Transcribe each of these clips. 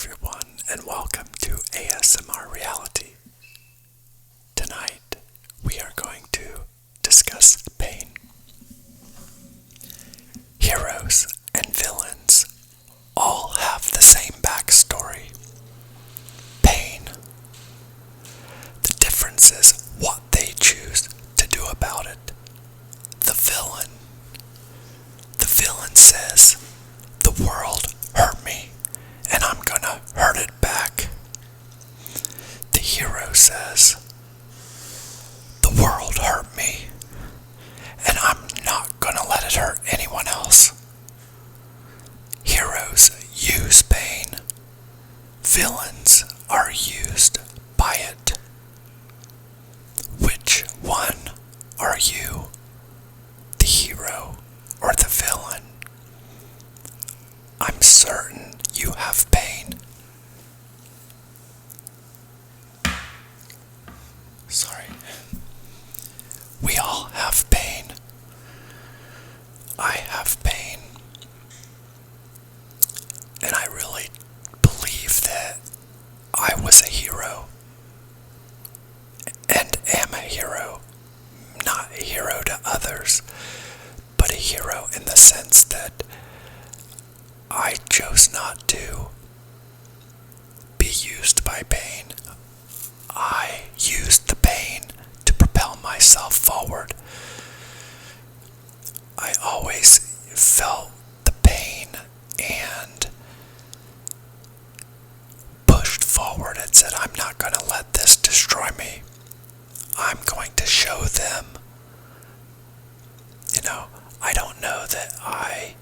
everyone, and welcome to ASMR Reality. Tonight, we are going to discuss pain. Heroes and villains all have the same backstory. Pain. The difference is what they choose to do about it. The villain. The villain says, "The world hurt me, and I'm gonna hurt it back." The hero says, "The world hurt me, and I'm not gonna let it hurt anyone else." Heroes use pain. Villains are used by it. Which one are you? The hero or the villain? I'm certain you have pain. Sorry. We all have pain. I have pain. And I really believe that I was a hero. And am a hero. Not a hero to others, but a hero in the sense that I chose not to be used by pain. I used the pain to propel myself forward. I always felt the pain and pushed forward and said, "I'm not going to let this destroy me. I'm going to show them." I don't know that I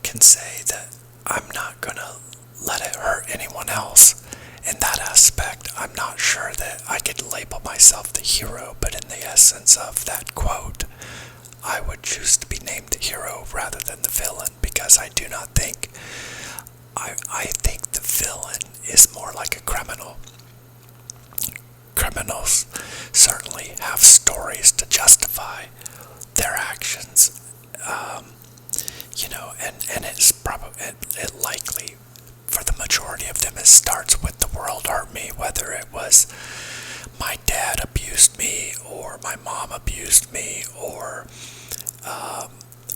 can say that I'm not going to let it hurt anyone else. In that aspect, I'm not sure that I could label myself the hero, but in the essence of that quote, I would choose to be named the hero rather than the villain, because I do not think, I think the villain is more like a criminal. Criminals certainly have stories to justify their actions, and it's probably, it likely, for the majority of them, it starts with "the world hurt me," whether it was my dad abused me, or my mom abused me, or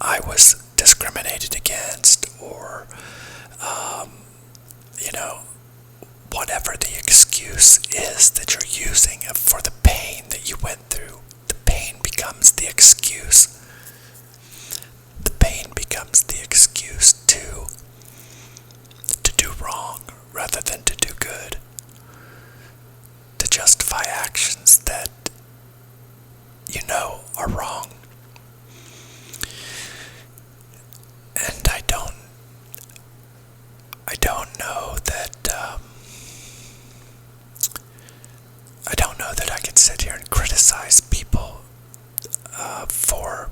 I was discriminated against, or, whatever the excuse is that you're using for the pain that you went through. The pain becomes the excuse. The pain becomes the excuse to do wrong rather than to do good. To justify actions that are wrong. And I don't know that I can sit here and criticize people for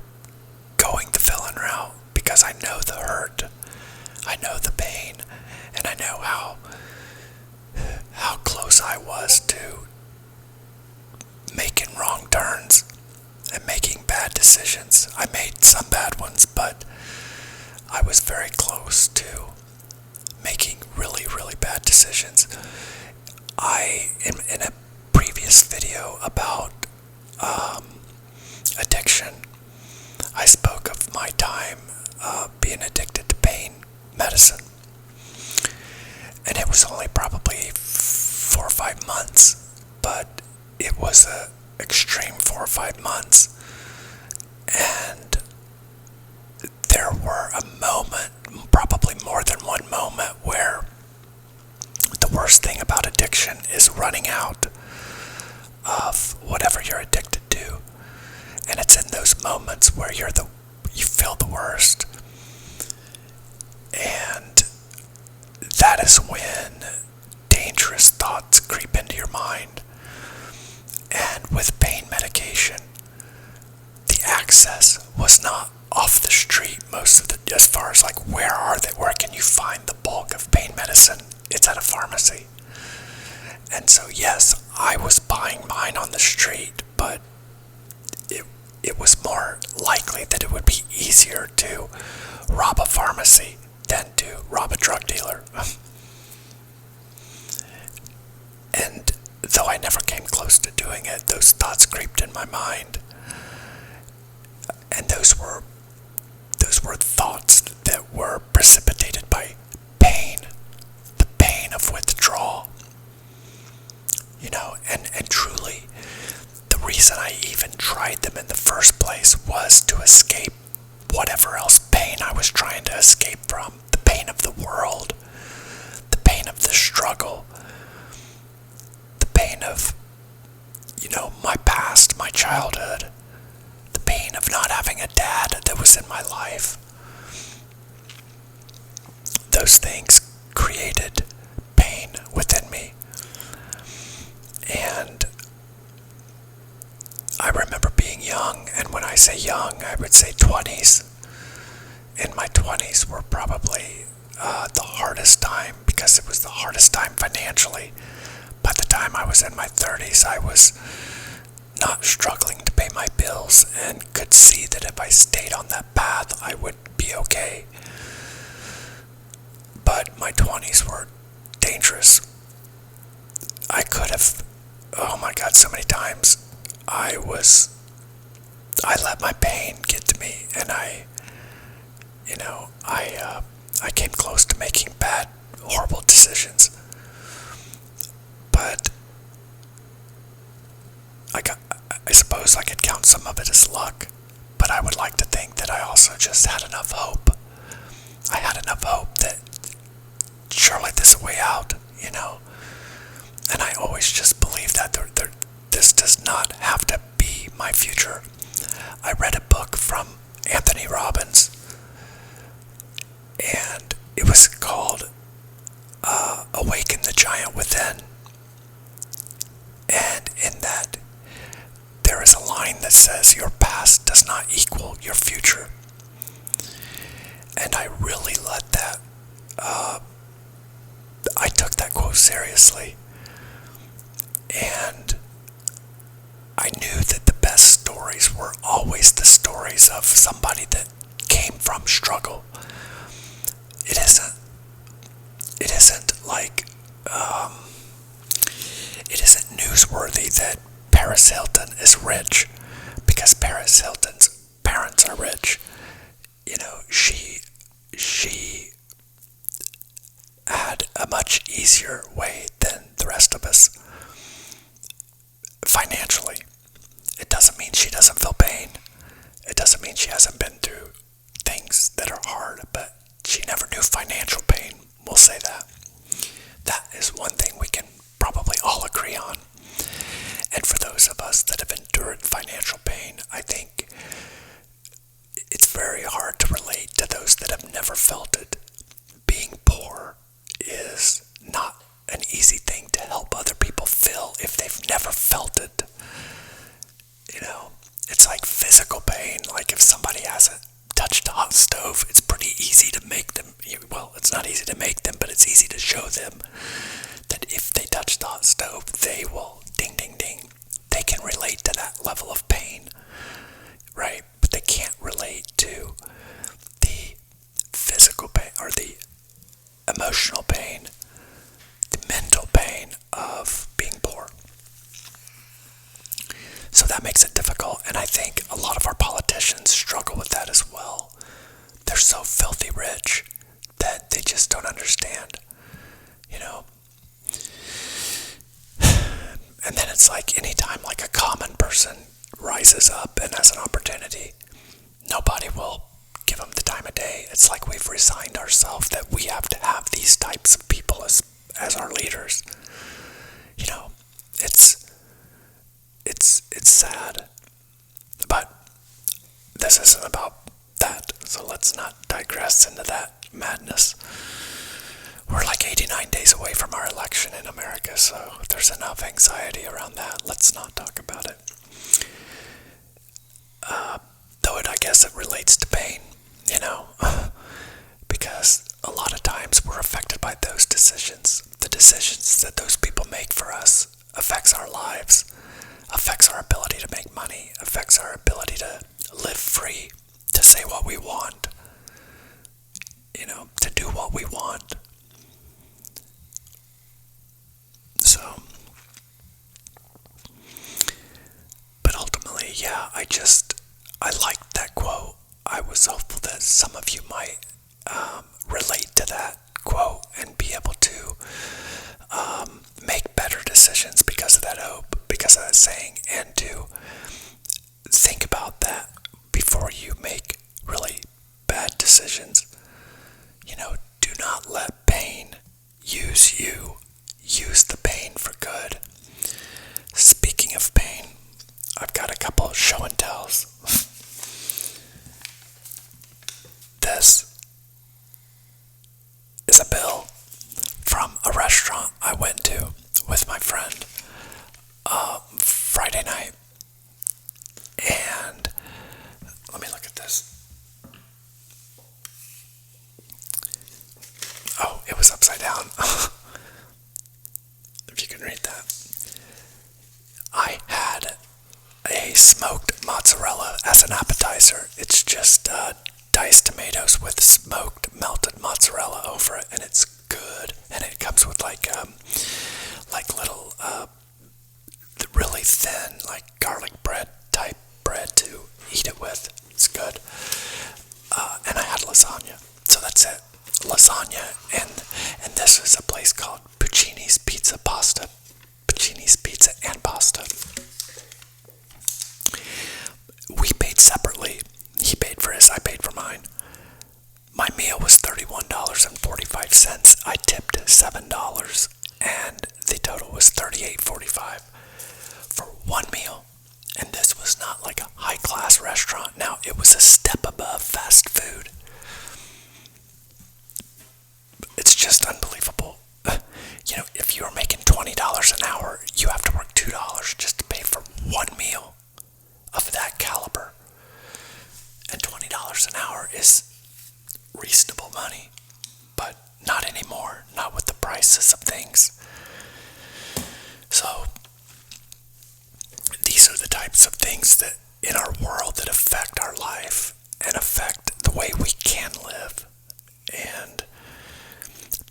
going the villain route, because I know the hurt, I know the pain, and I know how close I was to making wrong turns and making bad decisions. I made some bad ones, but I was very close to making really, really bad decisions. In a previous video about addiction, I spoke of my time being addicted to pain medicine. And it was only probably 4 or 5 months, but it was an extreme 4 or 5 months. And there were a moment, probably more than one moment, where the worst thing about addiction is running out of whatever you're addicted to. And it's in those moments where you feel the worst. And that is when dangerous thoughts creep into your mind. And with pain medication, the access was not off the street as far as where can you find the bulk of pain medicine? It's at a pharmacy. And so yes, I was buying mine on the street, but it was more likely that it would be easier to rob a pharmacy than to rob a drug dealer. And though I never came close to doing it, those thoughts creeped in my mind. And those were thoughts that were precipitated by pain, the pain of withdrawal. And truly, the reason I even tried them in the first place was to escape whatever else pain I was trying to escape from. The pain of the world, the pain of the struggle, the pain of, my past, my childhood, the pain of not having a dad that was in my life. Those things created pain within me. And I remember being young, and when I say young, I would say 20s. In my 20s were probably the hardest time, because it was the hardest time financially. By the time I was in my 30s, I was not struggling to pay my bills and could see that if I stayed on that path, I would be okay. But my 20s were dangerous. I could have, oh my God, so many times I let my pain get to me, and I came close to making bad, horrible decisions. But I suppose I could count some of it as luck, but I would like to think that I also just had enough hope. I had enough hope that surely there's a way out, And I always just believe that this does not have to be my future. I read a book from Anthony Robbins, and it was called Awaken the Giant Within. And in that, there is a line that says, your past does not equal your future. And I really let that, I took that quote seriously. And I knew that the best stories were always the stories of somebody that came from struggle. It isn't like, it isn't newsworthy that Paris Hilton is rich because Paris Hilton's parents are rich. She had a much easier way than the rest of us financially. It doesn't mean she doesn't feel pain. It doesn't mean she hasn't been through things that are hard, but she never knew financial pain. We'll say that. That is one thing we can probably all agree on. And for those of us that have endured financial pain, I think it's very hard to relate to those that have never felt it. Being poor is not an easy thing to help other people feel if they've never felt it. It's like physical pain. Like if somebody hasn't touched a hot stove, it's pretty easy to make them, well, it's not easy to make them, but it's easy to show them that if they touch the hot stove, they will ding, ding, ding. They can relate to that level of pain, right? But they can't relate to the physical pain or the emotional pain, the mental pain of being poor. So that makes it difficult, and I think a lot of our politicians struggle with that as well. They're so filthy rich that they just don't understand, And then it's like anytime like a common person rises up and has an opportunity, nobody will give them the time of day. It's like we've resigned ourselves that we have to have these types of people as our leaders. It's sad, but this isn't about that, so let's not digress into that madness. We're like 89 days away from our election in America, so there's enough anxiety around that. Let's not talk about it. Though I guess it relates to pain, because a lot of times we're affected by those decisions. The decisions that those people make for us affects our lives, affects our ability to make money, affects our ability to live free, to say what we want, to do what we want. So, I liked that quote. I was hopeful that some of you might relate to that quote and be able to make better decisions because of that hope, because of that saying, and to think about that before you make really bad decisions. Do not let pain use you. Use the pain for good. Speaking of pain, I've got a couple of show and tells. This is a bill from a restaurant I went to with my friend Friday night. And let me look at this. Oh, it was upside down. If you can read that. I had a smoked mozzarella as an appetizer. It's just diced tomatoes with smoked melted mozzarella over it, and it's good. And it comes with like little really thin, like garlic bread type bread to eat it with. It's good. And I had lasagna. So that's it. Lasagna, and this is a place called Puccini's Pizza Pasta. Puccini's Pizza and Pasta. We paid separately. He paid for his, I paid for mine. My meal was $31.45. I tipped $7, and the total was $38.45 for one meal. And this was not like a high-class restaurant. Now, it was a step above fast food. It's just unbelievable. If you were making $20 an hour, you have to work $2 just to pay for one meal of that caliber. And $20 an hour is reasonable money, but not anymore, not with the prices of things. So, these are the types of things that in our world that affect our life and affect the way we can live. And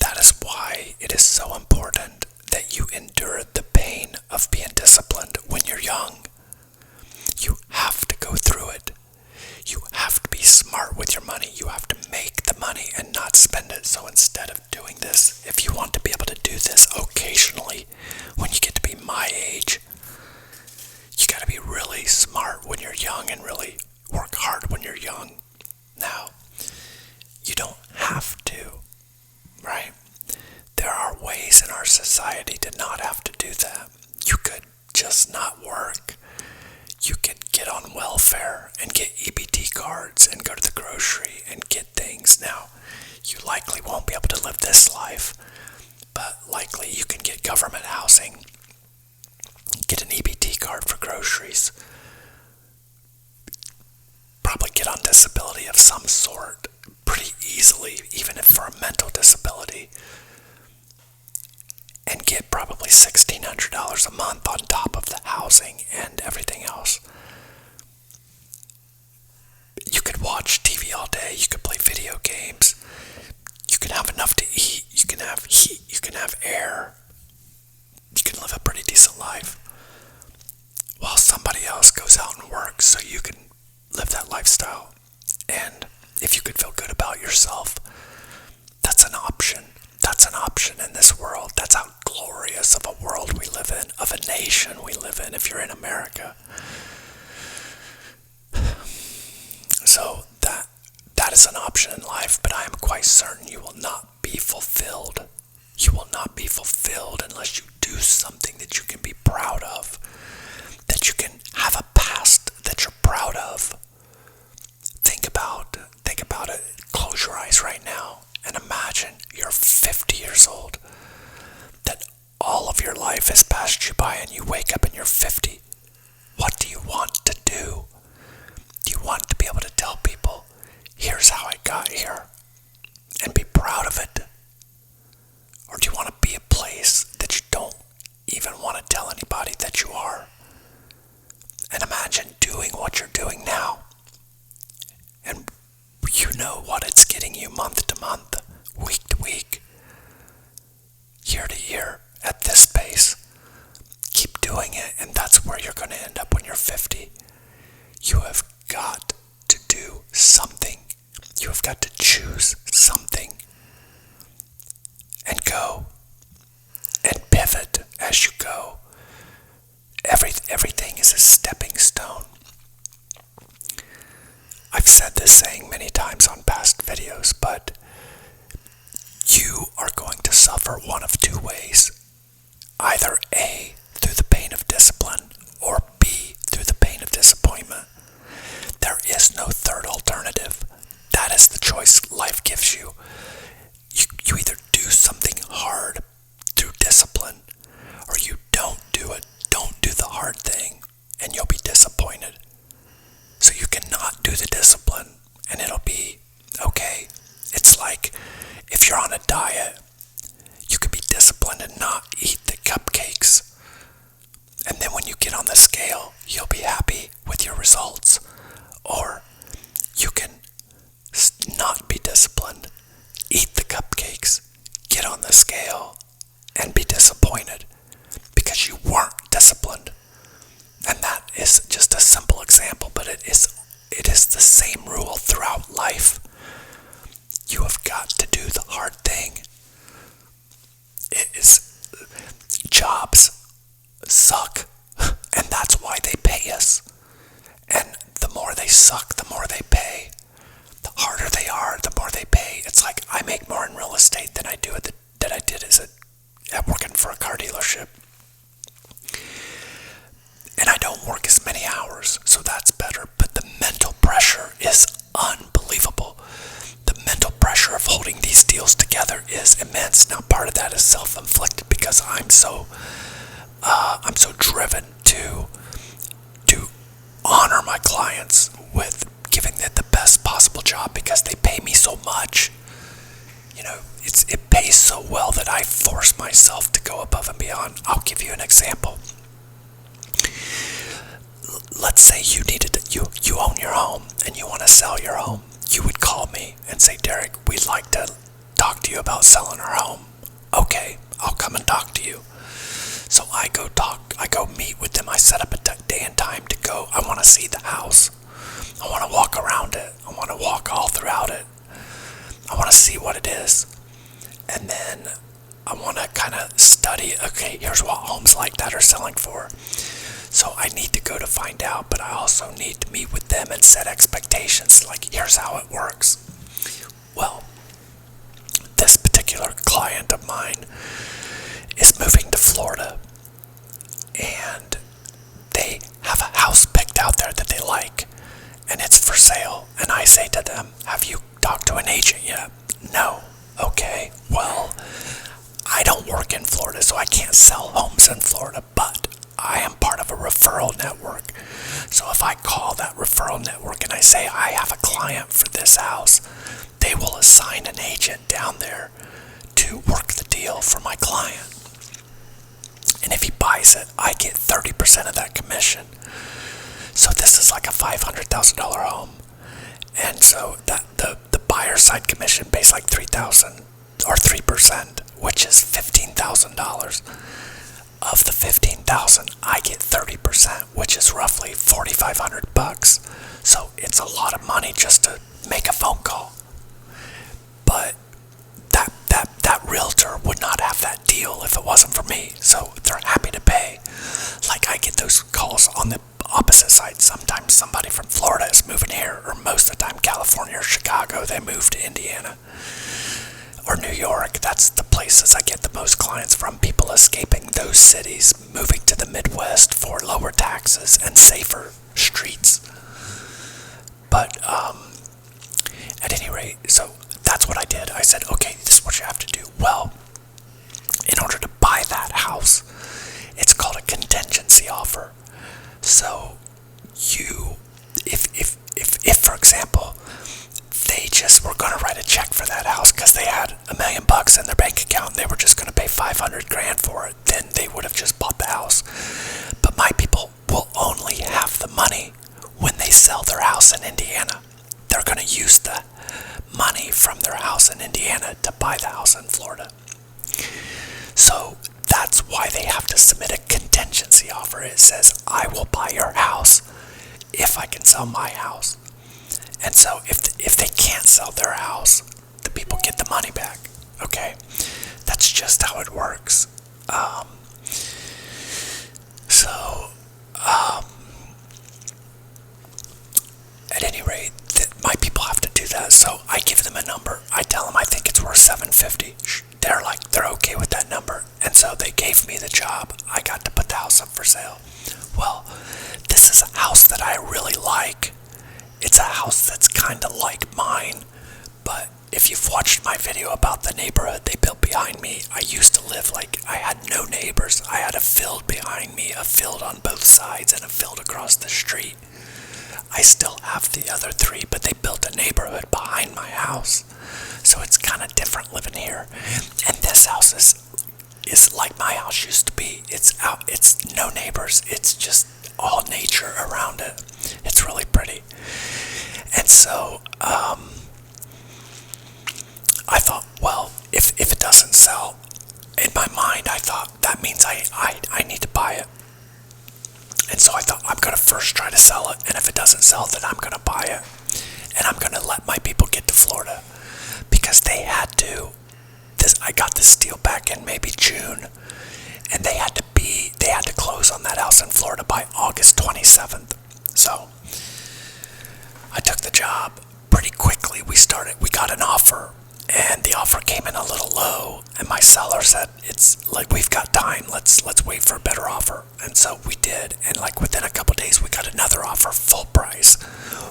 that is why it is so important that you endure the pain of being disciplined when you're young. You have to go through it. You have to be smart with your money. You have to make the money and not spend it. So instead of doing this, if you want to be able to do this occasionally when you get to be my age, you got to be really smart when you're young and really work hard when you're young. Now, you don't have to, right? There are ways in our society to not have to do that. You could just not work. You could get on welfare and get EBT cards and go to the grocery and get things. Now, you likely won't be able to live this life, but likely you can get government housing, get an EBT card for groceries, probably get on disability of some sort pretty easily, even if for a mental disability, and get probably $1,600 a month on top of the housing and everything else. You could watch TV all day, you could play video games, you can have enough to eat, you can have heat, you can have air, you can live a pretty decent life, while somebody else goes out and works so you can live that lifestyle. And if you could feel good about yourself, that's an option. That's an option in this world. That's how glorious of a world we live in, of a nation we live in, if you're in America. So that is an option in life, but I am quite certain you will not be fulfilled. You will not be fulfilled unless you do something that you can be proud of, that you can have a past that you're proud of. Think about it. Close your eyes right now and imagine you're 50 years old, that all of your life has passed you by and you wake up and you're 50. What do you want to do? Do you want to be able to tell people, here's how I got here, and be proud of it? Or do you want to be a place that you don't even want to tell anybody that you are, and you've got to choose something and go and pivot as you go. Everything is a stepping stone. I've said this saying many times on past videos, but you are going to suffer one of two ways. Either A, through the pain of discipline, or B, through the pain of disappointment. There is no third alternative. That is the choice life gives you. You either do something hard through discipline, or you don't do it. Don't do the hard thing, and you'll be disappointed. So you cannot do the discipline, and it'll be okay. It's like if you're on a diet, you could be disciplined and not eat the cupcakes. And then when you get on the scale, you'll be happy with your results. Or you can not be disciplined, eat the cupcakes, get on the scale, and be disappointed because you weren't disciplined. And that is just a simple example, but it is the same rule throughout life. You have got to do the hard thing. Jobs suck, and that's why they pay us. And the more they suck, the more they pay. The harder they are, the more they pay. It's like I make more in real estate than I did at working for a car dealership. And I don't work as many hours, so that's better. But the mental pressure is unbelievable. The mental pressure of holding these deals together is immense. Now, part of that is self-inflicted because I'm so driven to honor my clients with giving them the best possible job because they pay me so much. You know, it pays so well that I force myself to go above and beyond. I'll give you an example. Let's say you own your home and you want to sell your home. You would call me and say, Derek, we'd like to talk to you about selling our home. Okay, I'll come and talk to you. So I go meet with them. I set up a day and time to go. I want to see the house. I want to walk around it. I want to walk all throughout it. I want to see what it is. And then I want to kind of study, okay, here's what homes like that are selling for. So I need to go to find out, but I also need to meet with them and set expectations, like here's how it works. Well, this particular client of mine is moving to Florida, and they have a house picked out there that they like, and it's for sale. And I say to them, have you talked to an agent yet? No. Okay, well, I don't work in Florida, so I can't sell homes in Florida, but I am part of a referral network. So if I call that referral network and I say I have a client for this house, they will assign an agent down there to work the deal for my client. And if he buys it, I get 30% of that commission. So this is like a $500,000 home. And so that the buyer side commission pays like $3,000 or 3%, which is $15,000. Of the $15,000, I get 30%, which is roughly $4,500. So it's a lot of money just to make a phone call. But that realtor would not have that deal if it wasn't for me. So they're happy to pay. Like I get those calls on the opposite side. Sometimes somebody from Florida is moving here, or most of the time California or Chicago, they move to Indiana. Or New York. That's the places I get the most clients from. People escaping those cities, moving to the Midwest for lower taxes and safer streets. But at any rate, so that's what I did. I said, okay, this is what you have to do. Well, in order to buy that house, it's called a contingency offer. So if for example, they just were going to write a check for that house because they had $1 million in their bank account and they were just going to pay $500,000 for it, then they would have just bought the house. But my people will only have the money when they sell their house in Indiana. They're going to use the money from their house in Indiana to buy the house in Florida. So that's why they have to submit a contingency offer. It says, I will buy your house if I can sell my house. And so if they can't sell their house, the people get the money back. Okay, that's just how it works. At any rate, my people have to do that. So I give them a number. I tell them I think it's worth $750. They're okay with that number. And so they gave me the job. I got to put the house up for sale. Well, this is a house that I really like. It's a house that's kind of like mine. But if you've watched my video about the neighborhood they built behind me, I used to live I had no neighbors. I had a field behind me, a field on both sides, and a field across the street. I still have the other 3, but they built a neighborhood behind my house. So it's kind of different living here. And this house is like my house used to be. It's no neighbors. It's just all nature around it. It's really pretty. And so, I thought, well, if it doesn't sell, in my mind, I thought that means I need to buy it. And so I thought, I'm going to first try to sell it, and if it doesn't sell, then I'm going to buy it. And I'm going to let my people get to Florida. Because they had to. I got this deal back in maybe June, and they had to close on that house in Florida by August 27th. So I took the job pretty quickly. We got an offer, and the offer came in a little low, and my seller said, it's like, we've got time, let's wait for a better offer. And so we did, and within a couple days we got another offer, full price.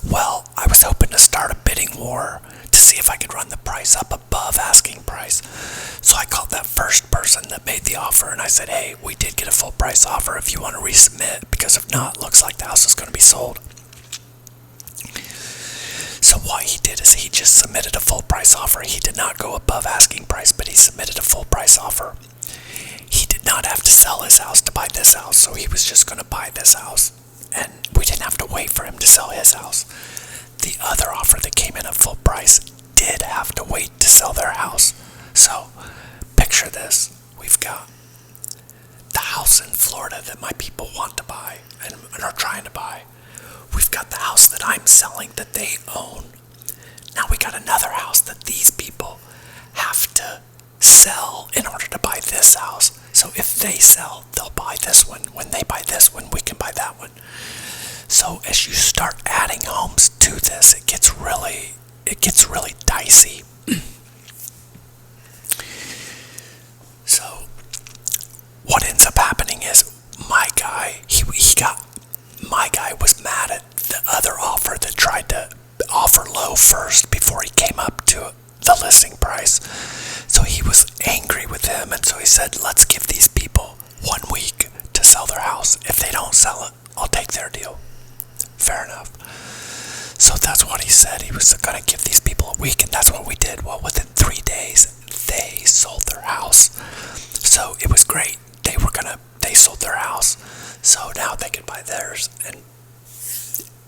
Well, I was hoping to start a bidding war to see if I could run the price up above asking price. So I called that first person that made the offer, and I said, hey, we did get a full price offer if you want to resubmit, because if not, looks like the house is going to be sold. So what he did is he just submitted a full price offer. He did not go above asking price, but he submitted a full price offer. He did not have to sell his house to buy this house, so he was just going to buy this house. And we didn't have to wait for him to sell his house. The other offer that came in at full price did have to wait to sell their house. So picture this. We've got the house in Florida that my people want to buy and are trying to buy. We've got the house that I'm selling that they own. Now we got another house that these people have to sell in order to buy this house. So if they sell, they'll buy this one. When they buy this one, we can buy that one. So as you start adding homes to this, it gets really dicey. So what ends up happening is my guy was mad at the other offer that tried to offer low first before he came up to the listing price. So he was angry with him, and so he said, let's give these people 1 week to sell their house. If they don't sell it, I'll take their deal. Fair enough. So that's what he said. He was going to give these people a week, and that's what we did. Well, within 3 days, they sold their house. So it was great. They sold their house. So now they could buy theirs, and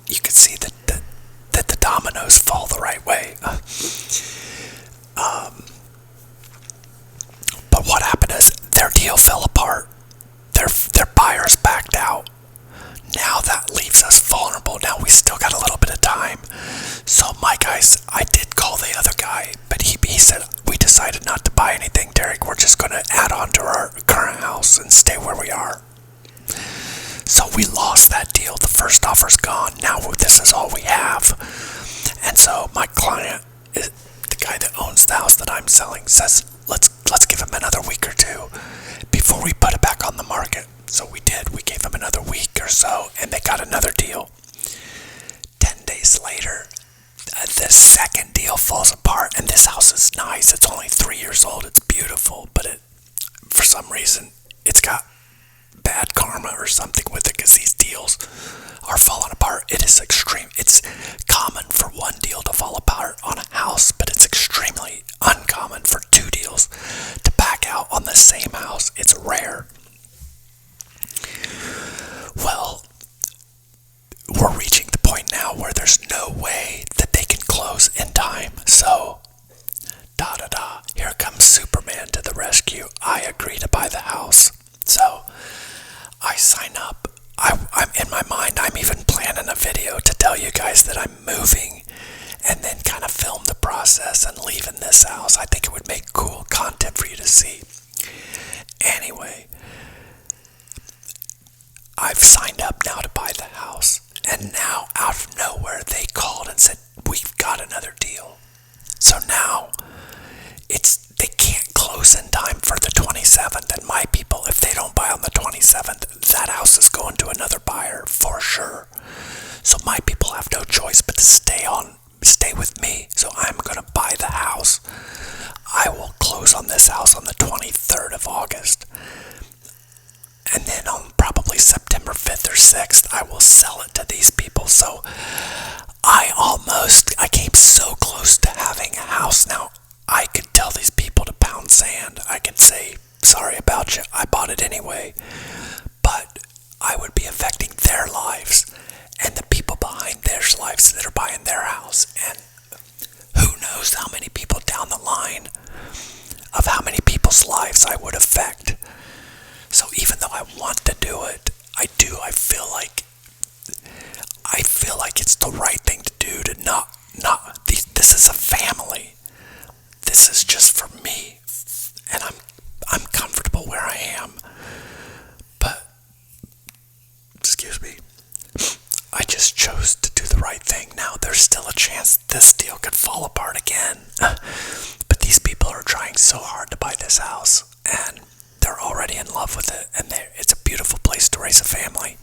you could see that the dominoes fall the right way. But what happened is their deal fell apart. Their buyers backed out. Now that leaves us vulnerable. Now we still got a little bit of time. So my guys, I did call the other guy, but he said, we decided not to buy anything, Derek. We're just going to add on to our current house and stay where we are. So we lost that deal. The first offer's gone. Now this is all we have. And so my client, the guy that owns the house that I'm selling, says, let's give him another week or two before we put it back on the market. So we did. We gave them another week or so, and they got another deal. 10 days later, the second deal falls apart, and this house is nice. It's only 3 years old. It's beautiful, but for some reason, it's got bad karma or something with it, because these deals are falling apart. It is extreme. It's common for one deal to fall apart on a house, but it's extremely uncommon for 2 deals to back out on the same house. It's rare. Well, we're reaching the point now where there's no way that they can close in time. So, here comes Superman to the rescue. I agree to buy the house. So, I sign up. I'm in my mind, I'm even planning a video to tell you guys that I'm moving and then kind of film the process and leave in this house. I think it would make cool content for you to see. Anyway, I've signed up now to buy the house, and now out of nowhere they called and said, we've got another deal. So now they can't close in time for the 27th, and my people, if they don't buy on the 27th, that house is going to another buyer for sure. So my people have no choice but to stay with me. So I'm going to buy the house. I will close on this house on the 23rd of August. And then on probably September 5th or 6th, I will sell it to these people. So I came so close to having a house. Now, I could tell these people to pound sand. I could say, sorry about you, I bought it anyway. But I would be affecting their lives and the people behind their lives that are buying their house. And who knows how many people down the line of how many people's lives I would affect. So even though I want to do it, I feel like it's the right thing to do to not this is a family. This is just for me, and I'm comfortable where I am. But excuse me, I just chose to do the right thing. Now there's still a chance this deal could fall apart again. But these people are trying so hard to buy this house, and they're already in love with it, and it's a beautiful place to raise a family.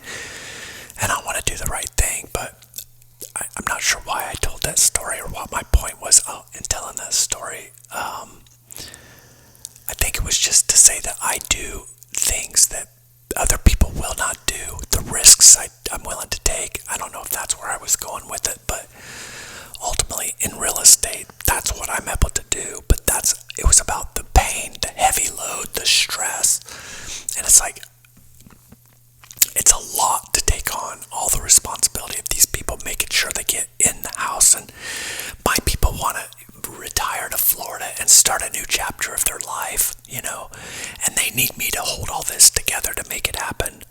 And I want to do the right thing, but I'm not sure why I told that story or what my point was in telling that story. I think it was just to say that I do things that other people will not do. The risks I'm willing to take. I don't know if that's where I was going with it, but ultimately in real estate, that's what I'm able to do. But it was about the pain, the heavy load, the stress. And it's like, it's a lot to take on, all the responsibility of these people making sure they get in the house. And my people want to retire to Florida and start a new chapter of their life, and they need me to hold all this together to make it happen.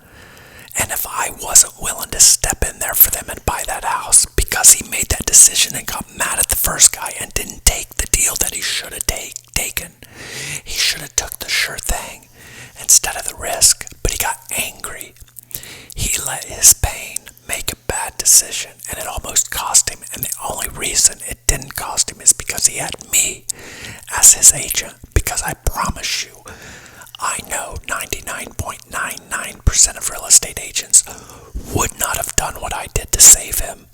And if I wasn't willing to step in there for them and buy that house because he made that decision and got mad at the first guy and didn't take the deal that he should have taken, he should have took the sure thing instead of the risk. But he got angry. He let his pain make a bad decision, and it almost cost him. And the only reason it didn't cost him is because he had me as his agent. Because I promise you, I know 99.99% of real estate agents would not have done what I did to save him.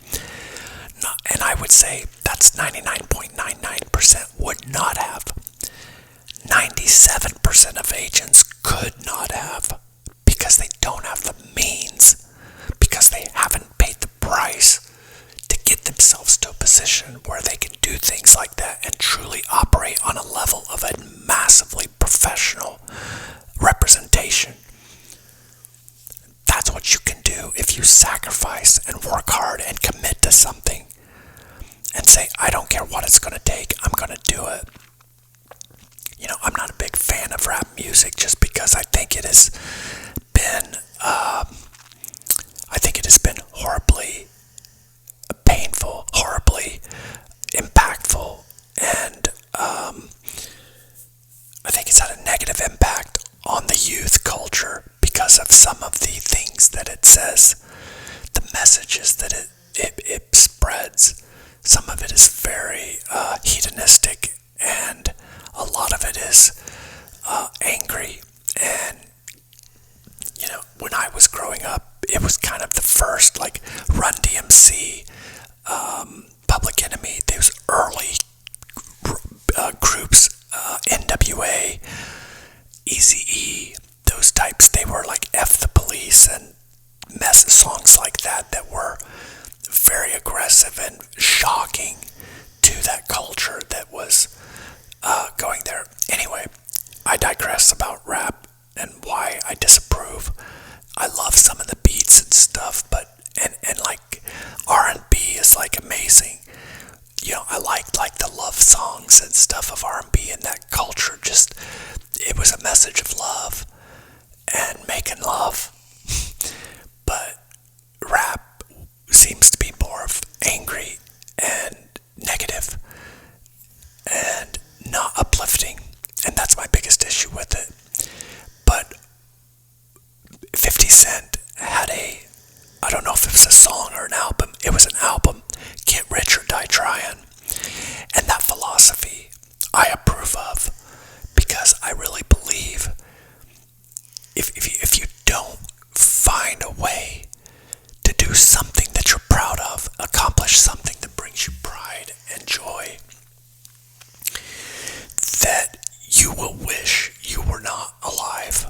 And I would say that's 99.99% would not have. 97% of agents could not have, because they don't have the means, because they haven't paid the price to get themselves to a position where they can do things like that and truly operate on a level of a massively professional representation. That's what you can do if you sacrifice and work hard and commit to something and say, I don't care what it's going to take, I'm going to do it. I'm not a big fan of rap music just because I think it has been horribly painful, horribly impactful, and I think it's had a negative impact on the youth culture because of some of the things that it says, the messages that it spreads. Some of it is very hedonistic, and a lot of it is angry. And when I was growing up, it was kind of the first, like, Run DMC, Public Enemy, those early groups, NWA, Eazy-E, those types. They were like F the Police and songs like that were very aggressive and shocking to that culture that was going there. Anyway, I digress about rap and why I disapprove. I love some of the beats and stuff, but and like R&B is like amazing. I liked like the love songs and stuff of R&B and that culture. Just, it was a message of love and making love. But rap seems to be more of angry and Cent had I don't know if it was a song or an album. It was an album, Get Rich or Die Trying. And that philosophy I approve of, because I really believe if you don't find a way to do something that you're proud of, accomplish something that brings you pride and joy, that you will wish you were not alive.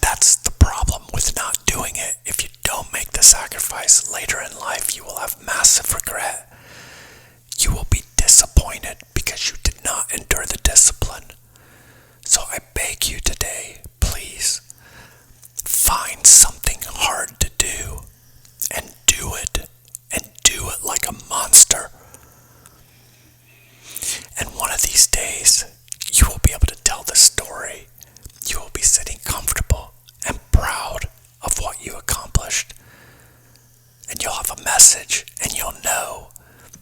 That's the problem with not doing it. If you don't make the sacrifice later in life, you will have massive regret. You will be disappointed because you did not endure the discipline. So I beg you today, please, find something hard to do and do it. And do it like a monster. And one of these days, you will be able to tell the story. You will be sitting comfortable and proud of what you accomplished. And you'll have a message, and you'll know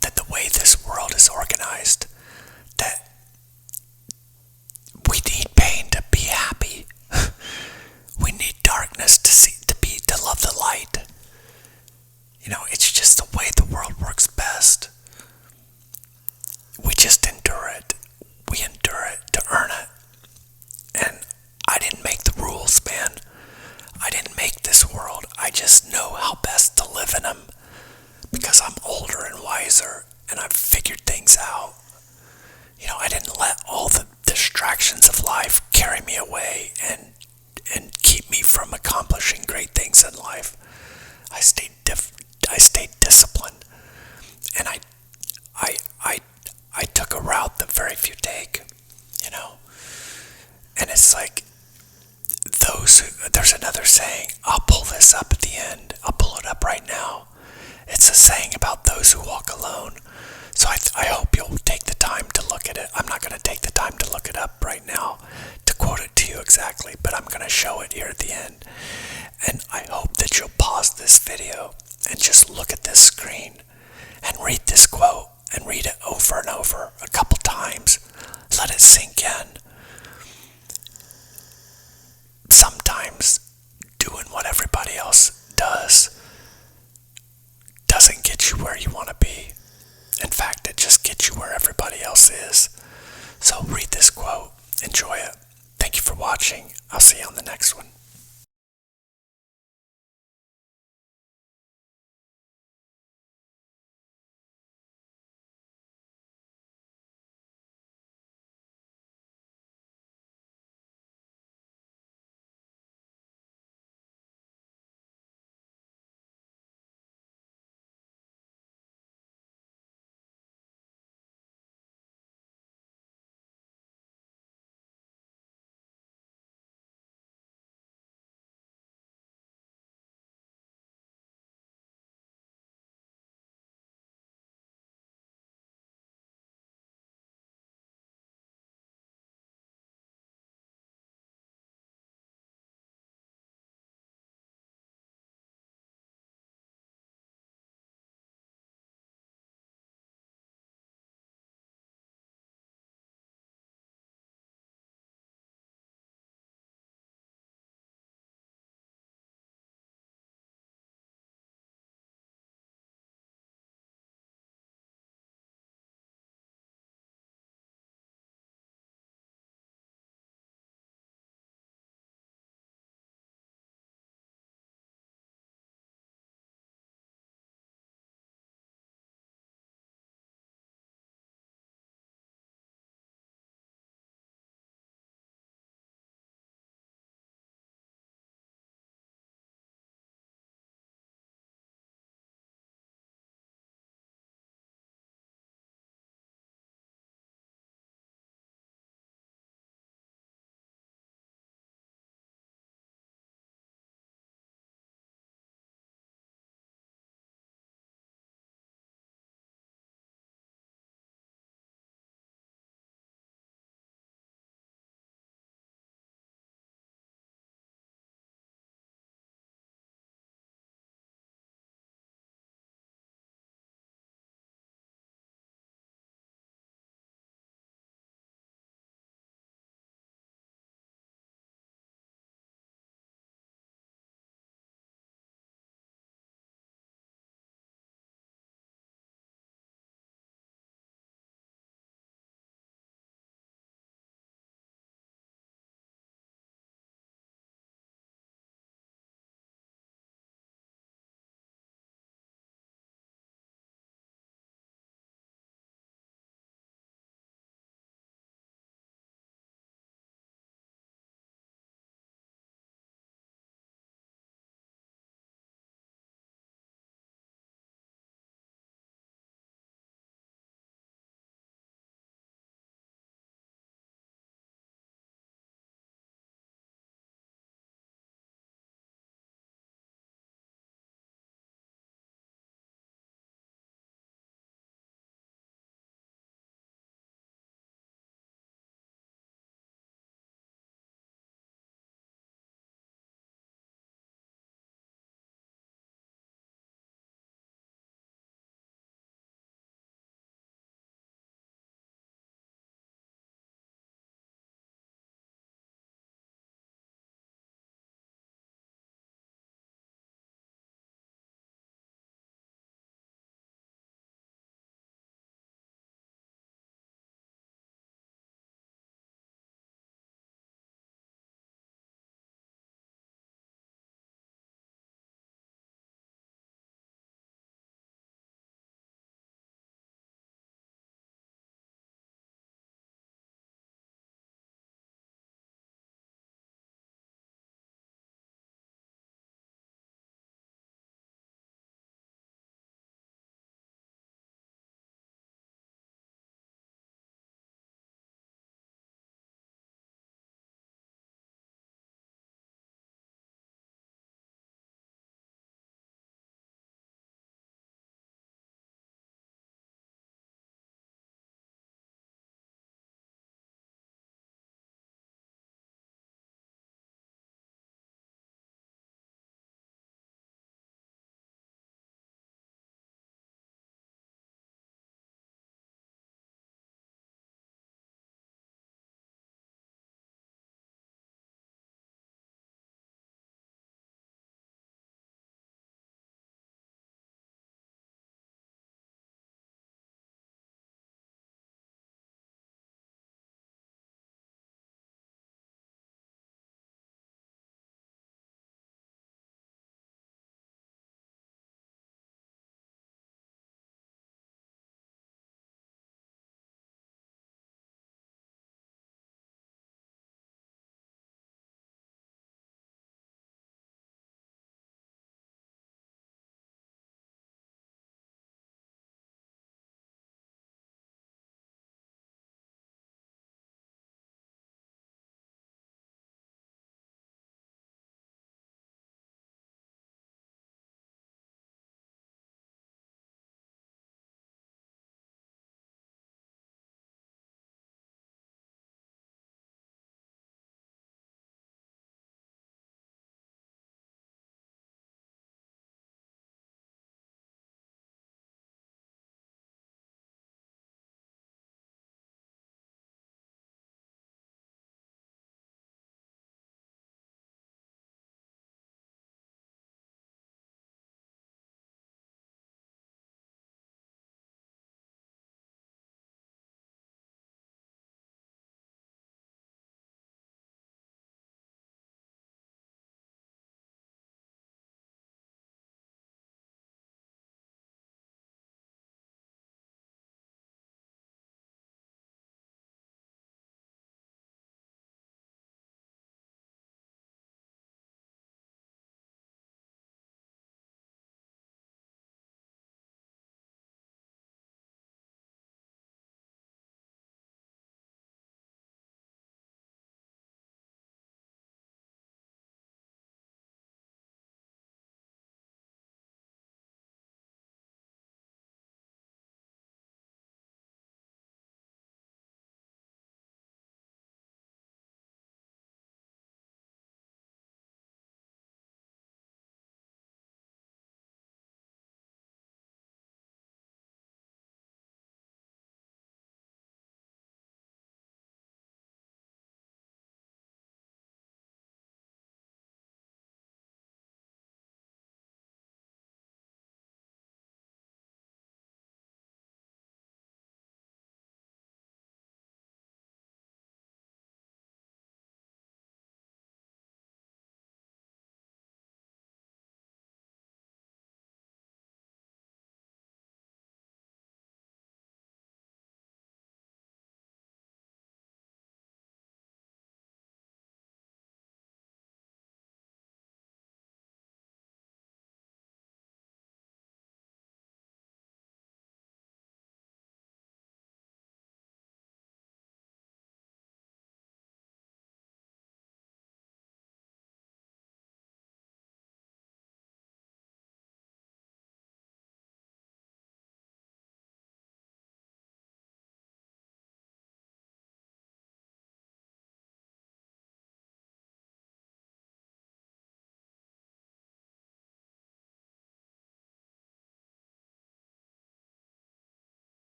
that the way this world is organized, that we need pain to be happy. We need darkness to love the light. It's just the way the world works best. We just endure it. We endure it to earn it. And I didn't make the rules, man. I didn't make this world. I just know how best to live in them because I'm older and wiser and I've figured things out. I didn't let all the distractions of life carry me away and keep me from accomplishing great things in life. I stayed disciplined, and I took a route that very few take, and it's like there's another saying, I'll pull this up at the end, I'll pull it up right now. It's a saying about those who walk alone. So I hope you'll take the time to look at it. I'm not going to take the time to look it up right now to quote it to you exactly, but I'm going to show it here at the end. And I hope that you'll pause this video and just look at this screen and read this quote and read it over and over a couple times. Let it sink in. Sometimes doing what everybody else doesn't get you where you want to be. In fact, it just gets you where everybody else is. So read this quote. Enjoy it. Thank you for watching. I'll see you on the next one.